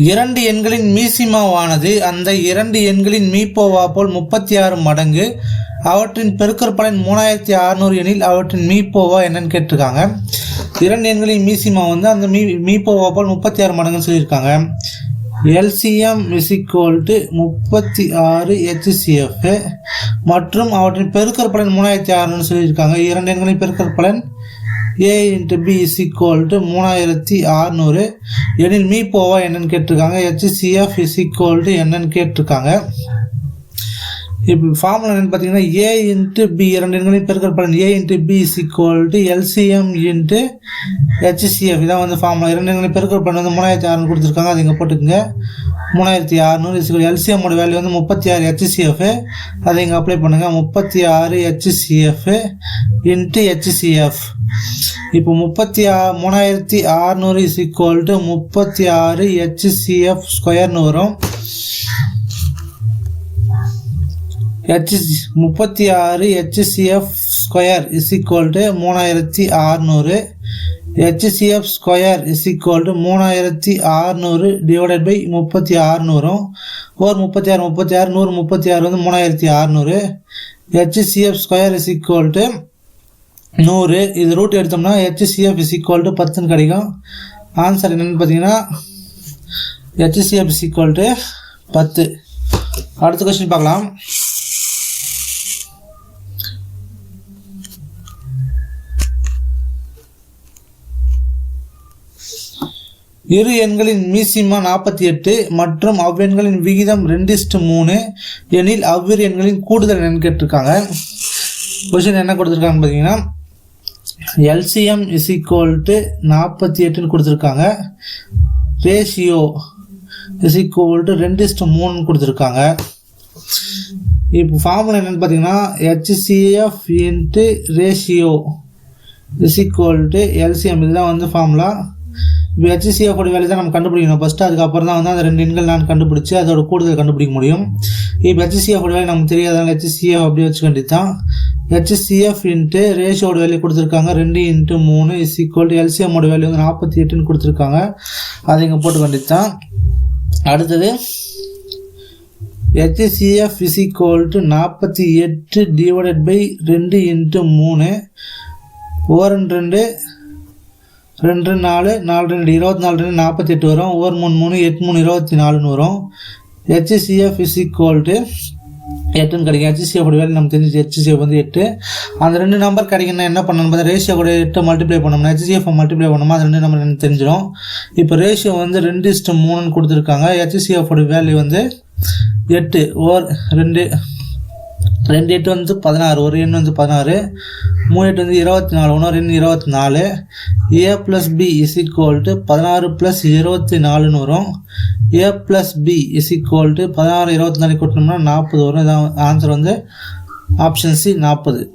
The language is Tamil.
இரண்டு எண்களின் மீசிமாவானது அந்த இரண்டு எண்களின் மீப்போவா போல் 36 மடங்கு. அவற்றின் பெருக்கற்பலன் 3600 எனில் அவற்றின் மீப்போவா என்னன்னு கேட்டிருக்காங்க. இரண்டு எண்களின் மீசிமா வந்து அந்த மீப்போவா போல் 36 மடங்குன்னு சொல்லியிருக்காங்க. LCM = 36 HCF மற்றும் அவற்றின் பெருக்கற்பலன் 3600 சொல்லியிருக்காங்க. இரண்டு எண்களின் பெருக்கற்பலன் A × B = 3600 எனில் மீப்போவா என்னன்னு கேட்டிருக்காங்க. HCF = என்னன்னு கேட்டிருக்காங்க. இப்போ ஃபார்முலா என்னன்னு பார்த்தீங்கன்னா A × B இரண்டு எண்களின் பெருக்கற்பலன் A × B = LCM × HCF இதான் வந்து ஃபார்முலா. இரண்டு எண்களின் பெருக்கற்பலன் வந்து 3600 கொடுத்துருக்காங்க. அது இங்கே போட்டுக்கோங்க. 3600 LCM ஓட வேல்யூ வந்து 36 HCF. அதை இங்கே அப்ளை பண்ணுங்கள். 36 HCF × HCF. இப்போ 3600 = 36 HCF ஸ்கொயர்னு வரும். 36 HCF square = 3600. HCF square = 3600 divided by 36 வரும். ஒரு 36 36 136 வந்து 3600. HCF square = 100. இது ரூட் எடுத்தோம்னா HCF = 10 கிடைக்கும். ஆன்சர் என்னன்னு பார்த்தீங்கன்னா HCF = 10. அடுத்த கொஸ்டின் பார்க்கலாம். இரு எண்களின் மீசிமா 48 மற்றும் அவ்வெண்களின் விகிதம் 2:3 எனில் அவ்விரு எண்களின் கூடுதல் எண் கேட்டிருக்காங்க. கொஸ்டின் என்ன கொடுத்துருக்காங்கன்னு பார்த்தீங்கன்னா LCM = 48 கொடுத்துருக்காங்க. ரேஷியோ = 2:3 கொடுத்துருக்காங்க. இப்போ ஃபார்முலா என்னன்னு பார்த்தீங்கன்னா HCF × ரேஷியோ = LCM. இதுதான் வந்து ஃபார்முலா. இப்போ HCF ஓட வேல்யூ தான் நம்ம கண்டுபிடிக்கணும் ஃபஸ்ட்டு. அதுக்கப்புறம் தான் வந்து அந்த ரெண்டு எண்கள் நான் கண்டுபிடிச்சி அதோட கூடுதல் கண்டுபிடிக்க முடியும். இப்போ HCF ஓட வேல்யூ நமக்கு தெரியாதனால HCF அப்படியே வச்சுக்க வேண்டியது தான். HCF × ரேஷியோட வேல்யூ கொடுத்துருக்காங்க 2:3 = LCM ஓட வேல்யூ வந்து 48 கொடுத்துருக்காங்க. அதை இங்கே போட்டுக்க வேண்டியது தான். அடுத்தது HCF = 48 டிவைடட் பை 2 × 3 2 4 4 2 24 48 வரும். 1 3 3 8 3 24 வரும். HCF = 8 கிடைக்கும். HCF ஓட வேல்யூ நமக்கு தெரிஞ்சு HCF வந்து 8. அந்த ரெண்டு நம்பர் கிடைக்குன்னா என்ன பண்ணணும் பார்த்தா ரேஷியோ கூட 8 மல்டிப்ளை பண்ணோம்னா HCF மல்டிப்ளை பண்ணோமா அது ரெண்டு நம்பர் எனக்கு தெரிஞ்சிடும். இப்போ ரேஷியோ வந்து 2:3 கொடுத்துருக்காங்க. HCF ஓட வேல்யூ வந்து 8 ஓர் 2 8 வந்து 16. ஒரு எண் வந்து 16. 3 8 வந்து 24. இன்னொரு எண் 24. A + B = 16 + 24 வரும். A + B = 16 24 கூட்டினோம்னா 40 வரும். இதான் ஆன்சர் வந்து ஆப்ஷன் C 40.